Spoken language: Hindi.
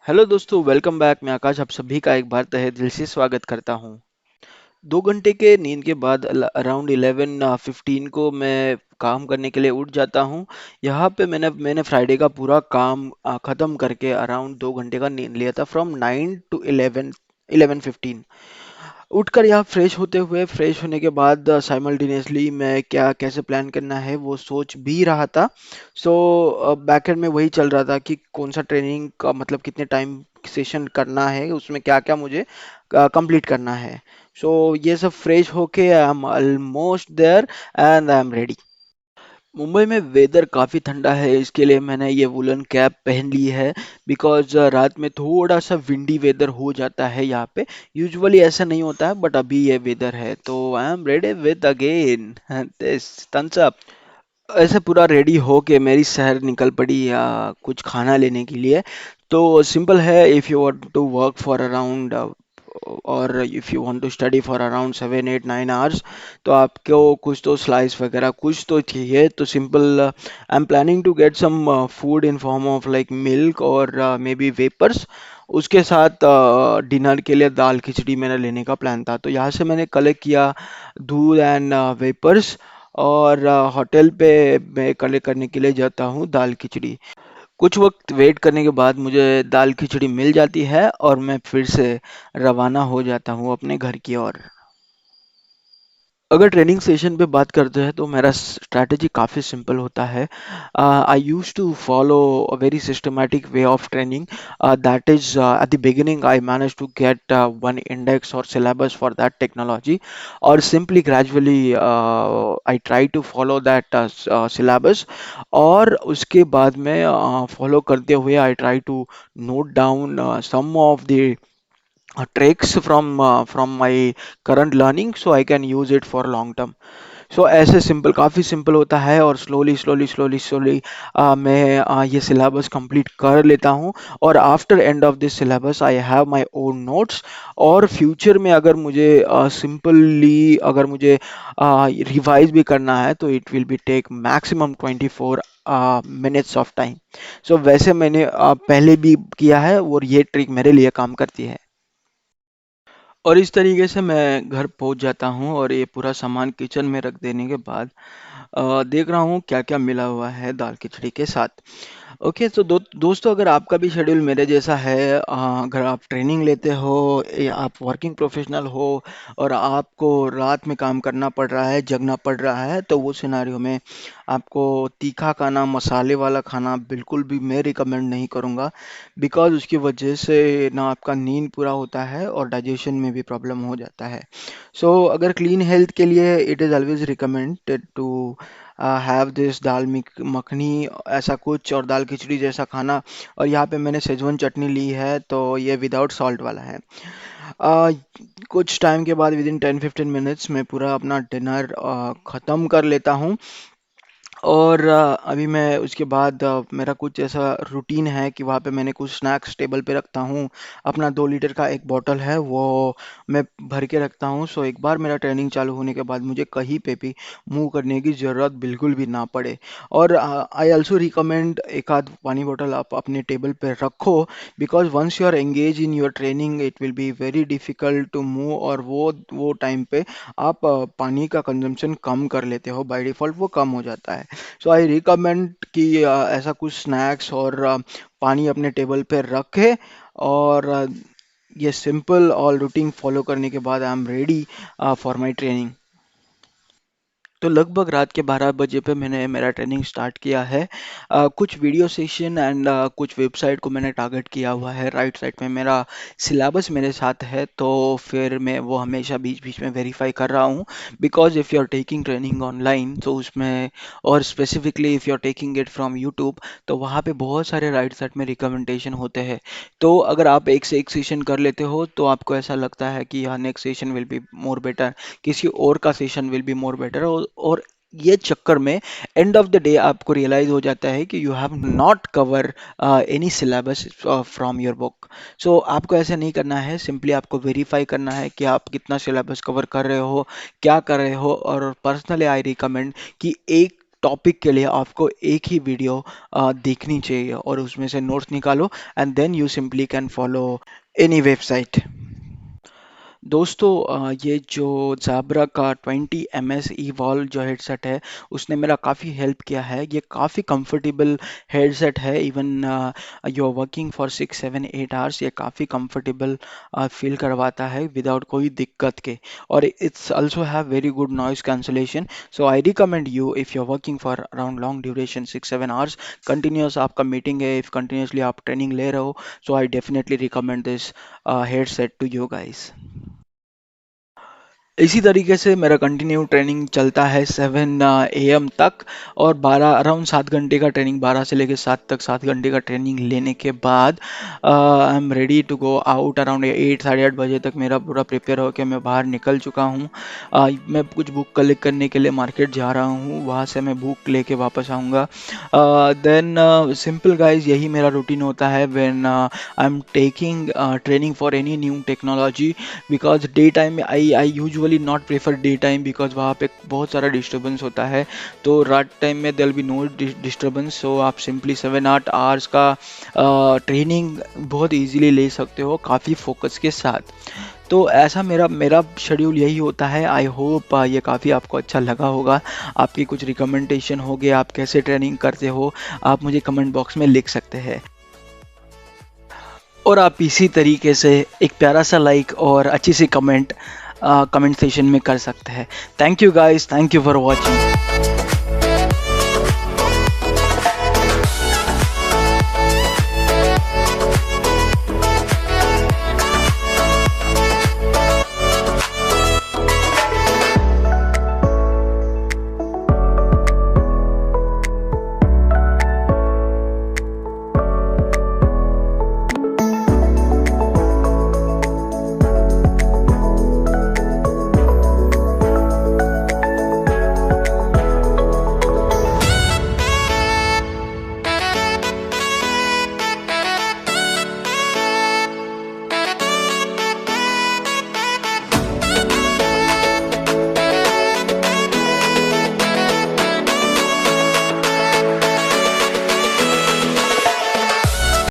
हेलो दोस्तों, वेलकम बैक। मैं आकाश आप सभी का एक बार तहे दिल से स्वागत करता हूँ। 2 घंटे के नींद के बाद अराउंड 11:15 को मैं काम करने के लिए उठ जाता हूँ। यहाँ पे मैंने मैंने फ्राइडे का पूरा काम ख़त्म करके अराउंड 2 घंटे का नींद लिया था, फ्रॉम 9 to 11 11:15। उठकर यहाँ फ्रेश होने के बाद साइमल्टेनियसली मैं क्या कैसे प्लान करना है वो सोच भी रहा था। सो बैकएंड में वही चल रहा था कि कौन सा ट्रेनिंग का मतलब कितने टाइम सेशन करना है, उसमें क्या क्या मुझे कंप्लीट करना है। सो ये सब फ्रेश होके I am almost there and I am ready. Mumbai में वेदर काफ़ी ठंडा है, इसके लिए मैंने ये वुलन कैप पहन ली है। बिकॉज रात में थोड़ा सा विंडी वेदर हो जाता है यहाँ पे। यूजुअली ऐसा नहीं होता है, बट अभी ये वेदर है तो I am ready with again this thumbs up. ऐसे पूरा रेडी हो के मेरी शहर निकल पड़ी कुछ खाना लेने के लिए। तो सिंपल है, if you want to work for around और if you want to study for around 7 8 9 hours, तो आपको कुछ तो स्लाइस वगैरह कुछ तो चाहिए। तो simple I am planning to get some food in form of like milk और मे बी वेपर्स। उसके साथ डिनर के लिए दाल खिचड़ी मेरा लेने का प्लान था, तो यहाँ से मैंने कलेक्ट किया दूध एंड वेपर्स। और होटल पे मैं कलेक्ट करने के लिए जाता हूँ दाल खिचड़ी। कुछ वक्त वेट करने के बाद मुझे दाल खिचड़ी मिल जाती है और मैं फिर से रवाना हो जाता हूँ अपने घर की ओर। अगर ट्रेनिंग सेशन पे बात करते हैं तो मेरा स्ट्रैटेजी काफ़ी सिंपल होता है। I use to follow a very systematic way of training. That is at the beginning I manage to get one index और सिलेबस फॉर दैट टेक्नोलॉजी, और simply gradually I try to follow that syllabus. और उसके बाद में फॉलो करते हुए I try to note down some of the tricks from my current learning so I can use it for long term. सो ऐसे सिंपल काफ़ी सिंपल होता है, और स्लोली मैं ये सिलेबस कंप्लीट कर लेता हूँ। और after end of this syllabus I have my own notes. और फ्यूचर में अगर मुझे सिंपली अगर मुझे रिवाइज भी करना है तो it will be take maximum 24 minutes of time. So वैसे मैंने पहले भी किया है और ये ट्रिक मेरे लिए काम करती है। और इस तरीके से मैं घर पहुंच जाता हूं, और ये पूरा सामान किचन में रख देने के बाद देख रहा हूँ क्या क्या मिला हुआ है दाल खिचड़ी के साथ। ओके, तो दोस्तों, अगर आपका भी शेड्यूल मेरे जैसा है, अगर आप ट्रेनिंग लेते हो या आप वर्किंग प्रोफेशनल हो और आपको रात में काम करना पड़ रहा है, जगना पड़ रहा है, तो वो सिनारियो में आपको तीखा खाना, मसाले वाला खाना बिल्कुल भी मैं रिकमेंड नहीं करूँगा। बिकॉज़ उसकी वजह से ना आपका नींद पूरा होता है और डाइजेशन में भी प्रॉब्लम हो जाता है। सो अगर क्लीन हेल्थ के लिए it is always recommended to have this dal makhani ऐसा कुछ, और दाल खिचड़ी जैसा खाना। और यहाँ पे मैंने सेजवान चटनी ली है, तो ये विदाउट सॉल्ट वाला है। अ, कुछ टाइम के बाद विद इन 10 15 मिनट्स मैं पूरा अपना डिनर ख़त्म कर लेता हूँ। और अभी मैं उसके बाद मेरा कुछ ऐसा रूटीन है कि वहाँ पे मैंने कुछ स्नैक्स टेबल पे रखता हूँ। अपना 2 लीटर का एक बॉटल है, वो मैं भर के रखता हूँ। सो एक बार मेरा ट्रेनिंग चालू होने के बाद मुझे कहीं पे भी मूव करने की ज़रूरत बिल्कुल भी ना पड़े। और आई ऑल्सो रिकमेंड एक आध पानी बॉटल आप अपने टेबल पे रखो। Because once you are engage in your training it will be very difficult to move, और वो टाइम पे आप पानी का कंजम्पशन कम कर लेते हो, बाय डिफ़ॉल्ट वो कम हो जाता है। सो आई रिकमेंड कि ऐसा कुछ स्नैक्स और पानी अपने टेबल पे रखे। और ये सिंपल और रूटीन फॉलो करने के बाद I am ready for my training. तो लगभग रात के 12 बजे पे मैंने मेरा ट्रेनिंग स्टार्ट किया है। कुछ वीडियो सेशन एंड कुछ वेबसाइट को मैंने टारगेट किया हुआ है। राइट साइड में मेरा सिलेबस मेरे साथ है, तो फिर मैं वो हमेशा बीच बीच में वेरीफाई कर रहा हूँ। Because if you are taking training online तो उसमें, और specifically if you are taking it from YouTube, तो वहाँ पे बहुत सारे राइट साइड में रिकमेंडेशन होते हैं। तो अगर आप एक से एक सेशन कर लेते हो तो आपको ऐसा लगता है कि हाँ, next session will be more better, किसी और का session will be more better. और ये चक्कर में एंड ऑफ द डे आपको रियलाइज हो जाता है कि you have not cover any syllabus from your book. So आपको ऐसा नहीं करना है, सिंपली आपको वेरीफाई करना है कि आप कितना सिलेबस कवर कर रहे हो, क्या कर रहे हो। और पर्सनली आई रिकमेंड कि एक टॉपिक के लिए आपको एक ही वीडियो देखनी चाहिए और उसमें से नोट्स निकालो and then you simply can follow any website. दोस्तों ये जो ज़ाब्रा का 20 ms Evolve जो हेडसेट है उसने मेरा काफ़ी हेल्प किया है। ये काफ़ी कंफर्टेबल हेडसेट है। Even you are working for 6 7 8 hours, ये काफ़ी कंफर्टेबल फील करवाता है विदाउट कोई दिक्कत के। और it's also have very good noise cancellation. So I recommend you, if you are working for around long duration 6 7 hours, continuous आपका मीटिंग है, इफ़ कंटिन्यूसली आप ट्रेनिंग ले रहे हो, so I definitely recommend this headset to you guys. इसी तरीके से मेरा कंटिन्यू ट्रेनिंग चलता है 7 AM तक। और 12 अराउंड 7 घंटे का ट्रेनिंग, 12 से लेकर 7 तक 7 घंटे का ट्रेनिंग लेने के बाद I am ready to go out. Around 8 साढ़े 8 बजे तक मेरा पूरा प्रिपेयर होकर मैं बाहर निकल चुका हूँ। मैं कुछ बुक कलेक्ट करने के लिए मार्केट जा रहा हूँ, वहाँ से मैं बुक लेके वापस आऊँगा। देन सिंपल गाइज, यही मेरा रूटीन होता है when I am taking training for any new technology. Because day time में I usually not prefer day time, because वहाँ पे बहुत सारा डिस्टर्बेंस होता है। तो रात टाइम में देयर बी नो डिस्टर्बेंस, सो आप सिंपली 7 8 आवर्स का ट्रेनिंग बहुत इजीली ले सकते हो काफ़ी फोकस के साथ। तो ऐसा मेरा मेरा शेड्यूल यही होता है। आई होप ये काफ़ी आपको अच्छा लगा होगा। आपकी कुछ रिकमेंडेशन हो गए, आप कैसे ट्रेनिंग करते हो, आप मुझे कमेंट बॉक्स में लिख सकते हैं। और आप इसी तरीके से एक प्यारा सा लाइक और अच्छी सी कमेंट कमेंट सेशन में कर सकते हैं। Thank you guys, thank you for watching.